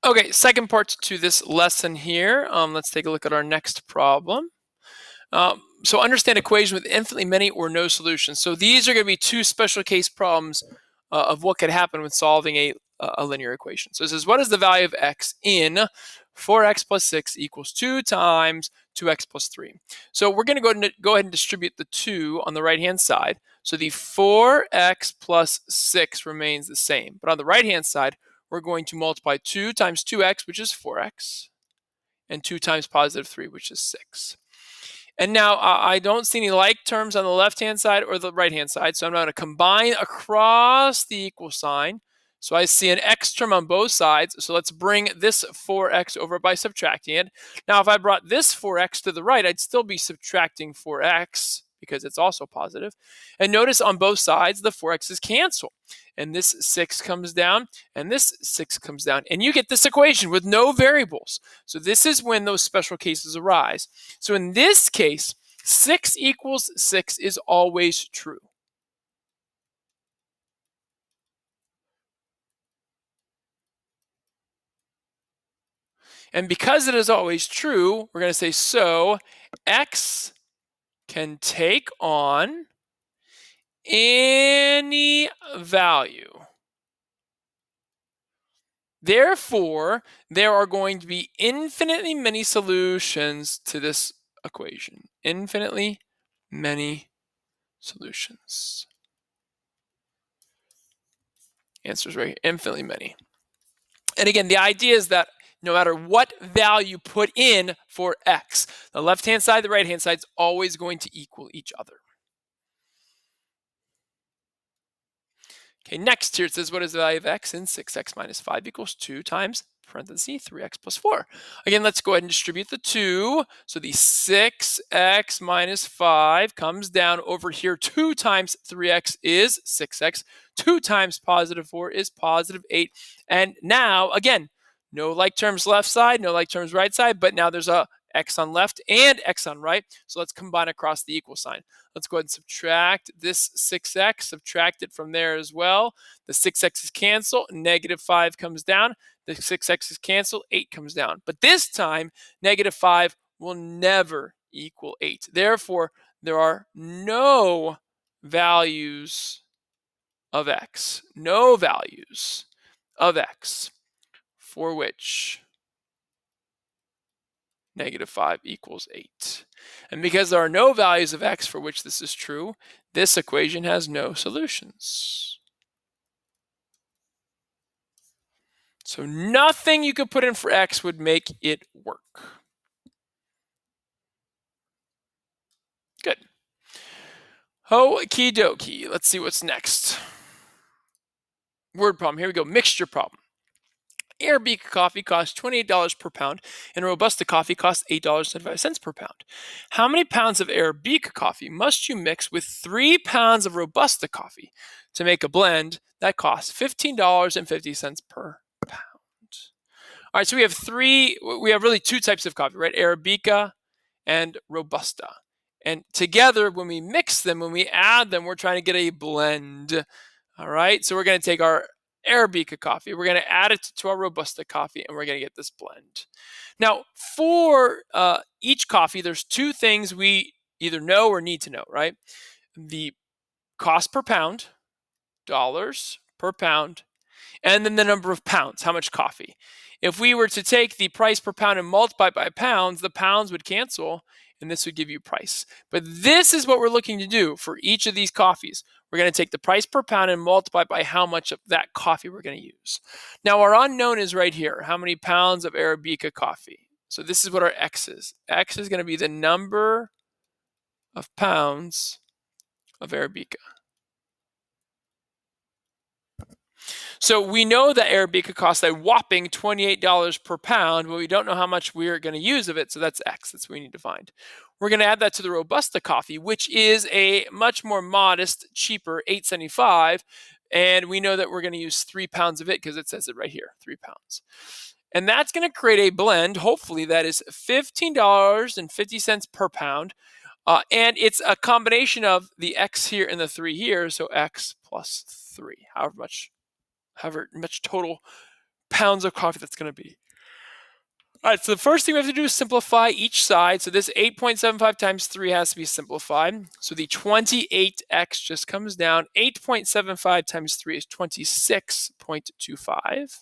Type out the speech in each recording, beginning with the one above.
Okay, second part to this lesson here. Let's take a look at our next problem. So understand equation with infinitely many or no solutions. So these are going to be two special case problems of what could happen with solving a linear equation. So this is what is the value of x in 4x plus 6 equals 2 times 2x plus 3. So we're going to go ahead and distribute the 2 on the right-hand side. So the 4x plus 6 remains the same. But on the right-hand side, we're going to multiply 2 times 2x, which is 4x, and 2 times positive 3, which is 6. And now I don't see any like terms on the left-hand side or the right-hand side, so I'm going to combine across the equal sign. So I see an x term on both sides, so let's bring this 4x over by subtracting it. Now, if I brought this 4x to the right, I'd still be subtracting 4x because it's also positive. And notice on both sides, the 4x's cancel. And this 6 comes down, and this 6 comes down. And you get this equation with no variables. So this is when those special cases arise. So in this case, 6 equals 6 is always true. And because it is always true, we're going to say, so x can take on any value. Therefore, there are going to be infinitely many solutions to this equation. Infinitely many solutions. Answer is right here, infinitely many. And again, the idea is that no matter what value you put in for x, the left-hand side, the right-hand side is always going to equal each other. Okay, next here it says, what is the value of x in 6x minus 5 equals 2 times parenthesis 3x plus 4. Again, let's go ahead and distribute the 2. So the 6x minus 5 comes down over here. 2 times 3x is 6x. 2 times positive 4 is positive 8. And now, again, no like terms left side, no like terms right side, but now there's a x on left and x on right. So let's combine across the equal sign. Let's go ahead and subtract this 6x, subtract it from there as well. The 6x's cancel, negative 5 comes down. The 6x's cancel, 8 comes down. But this time, negative 5 will never equal 8. Therefore, there are no values of x. No values of x for which negative 5 equals 8. And because there are no values of x for which this is true, this equation has no solutions. So nothing you could put in for x would make it work. Good. Okie dokie. Let's see what's next. Word problem. Here we go. Mixture problem. Arabica coffee costs $28 per pound, and Robusta coffee costs $8.75 per pound. How many pounds of Arabica coffee must you mix with 3 pounds of Robusta coffee to make a blend that costs $15.50 per pound? All right, so we have really two types of coffee, right? Arabica and Robusta. And together, when we mix them, when we add them, we're trying to get a blend. All right, so we're going to take our Arabica coffee, we're going to add it to our Robusta coffee, and we're going to get this blend. Now, for each coffee, there's two things we either know or need to know, right? The cost per pound, dollars per pound, and then the number of pounds, how much coffee. If we were to take the price per pound and multiply by pounds, the pounds would cancel, and this would give you price. But this is what we're looking to do for each of these coffees. We're going to take the price per pound and multiply by how much of that coffee we're going to use. Now, our unknown is right here. How many pounds of Arabica coffee? So this is what our X is. X is going to be the number of pounds of Arabica. So we know that Arabica costs a whopping $28 per pound, but we don't know how much we're going to use of it, so that's X. That's what we need to find. We're going to add that to the Robusta coffee, which is a much more modest, cheaper $8.75, and we know that we're going to use 3 pounds of it because it says it right here, 3 pounds. And that's going to create a blend, hopefully, that is $15.50 per pound, and it's a combination of the X here and the 3 here, so X plus 3, however much total pounds of coffee that's going to be. All right, so the first thing we have to do is simplify each side. So this 8.75 times 3 has to be simplified. So the 28x just comes down. 8.75 times 3 is 26.25.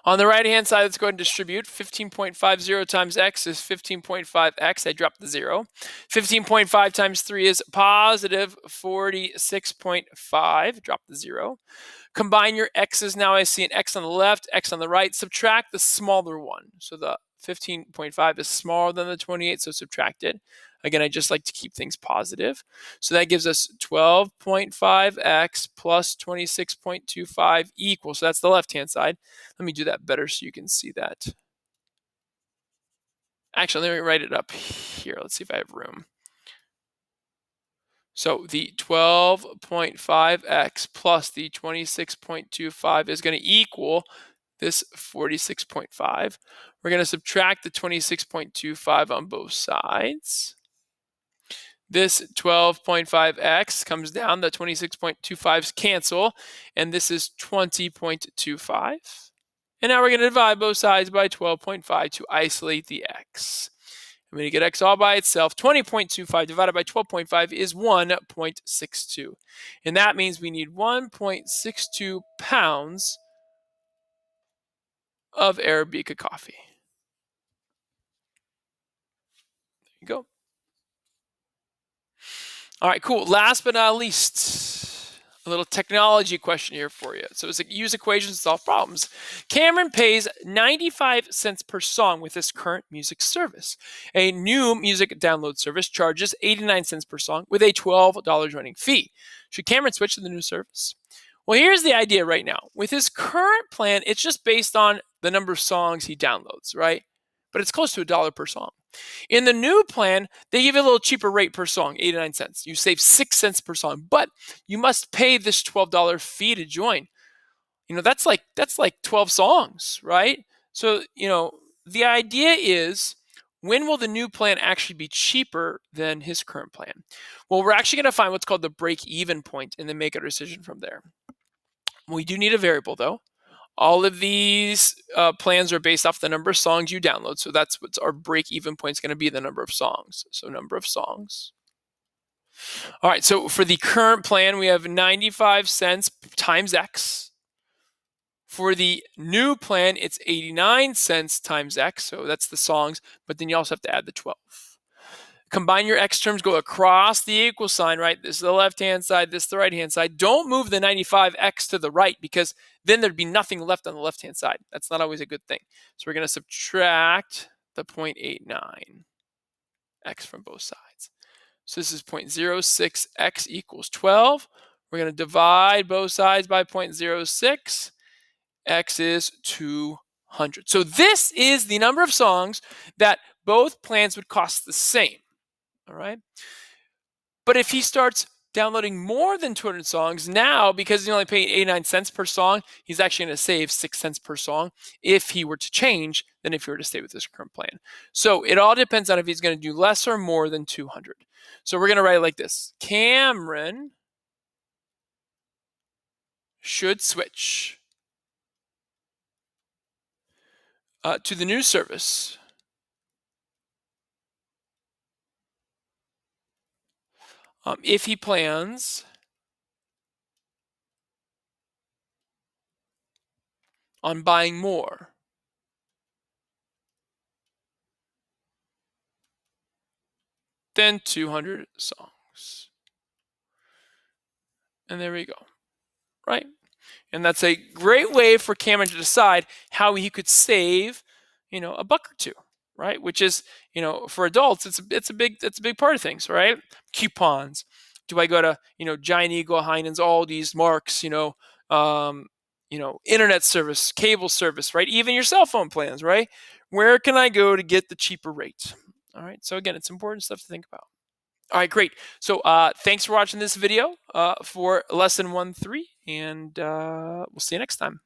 On the right-hand side, let's go ahead and distribute. 15.50 times x is 15.5x. I dropped the 0. 15.5 times 3 is positive 46.5. Drop the 0. Combine your x's. Now I see an x on the left, x on the right. Subtract the smaller one. So the 15.5 is smaller than the 28, so subtract it. Again, I just like to keep things positive. So that gives us 12.5x plus 26.25 equals, so that's the left-hand side. Let me do that better so you can see that. Actually, let me write it up here. Let's see if I have room. So the 12.5x plus the 26.25 is going to equal this 46.5. We're going to subtract the 26.25 on both sides. This 12.5x comes down, the 26.25s cancel, and this is 20.25. And now we're going to divide both sides by 12.5 to isolate the x. I'm going to get x all by itself. 20.25 divided by 12.5 is 1.62. And that means we need 1.62 pounds of Arabica coffee. There you go. All right, cool. Last but not least, a little technology question here for you. So it's like use equations to solve problems. Cameron pays 95 cents per song with his current music service. A new music download service charges 89 cents per song with a $12 running fee. Should Cameron switch to the new service? Well, here's the idea right now. With his current plan, it's just based on the number of songs he downloads, right? But it's close to $1 per song. In the new plan, they give you a little cheaper rate per song, 89 cents. You save 6 cents per song, but you must pay this $12 fee to join. That's like 12 songs, right? So, the idea is, when will the new plan actually be cheaper than his current plan? Well, we're actually going to find what's called the break-even point and then make a decision from there. We do need a variable, though. All of these plans are based off the number of songs you download. So that's what's our break-even point is going to be, the number of songs. So number of songs. All right, so for the current plan, we have 95 cents times x. For the new plan, it's 89 cents times x. So that's the songs, but then you also have to add the 12. Combine your x terms, go across the equal sign, right? This is the left-hand side, this is the right-hand side. Don't move the 95x to the right because then there'd be nothing left on the left-hand side. That's not always a good thing. So we're going to subtract the 0.89 x from both sides. So this is 0.06x equals 12. We're going to divide both sides by 0.06. X is 200. So this is the number of songs that both plans would cost the same. All right. But if he starts downloading more than 200 songs, now, because he's only paying 89 cents per song, he's actually going to save 6 cents per song if he were to change than if he were to stay with his current plan. So it all depends on if he's going to do less or more than 200. So we're going to write it like this. Cameron should switch to the new service if he plans on buying more than 200 songs. And there we go, right? And that's a great way for Cameron to decide how he could save, a buck or two, right? Which is, for adults, it's a big part of things, right? Coupons. Do I go to, Giant Eagle, Heinen's, Aldi's, Marks, internet service, cable service, right? Even your cell phone plans, right? Where can I go to get the cheaper rate? All right. So again, it's important stuff to think about. All right, great. So thanks for watching this video for lesson 1-3, and we'll see you next time.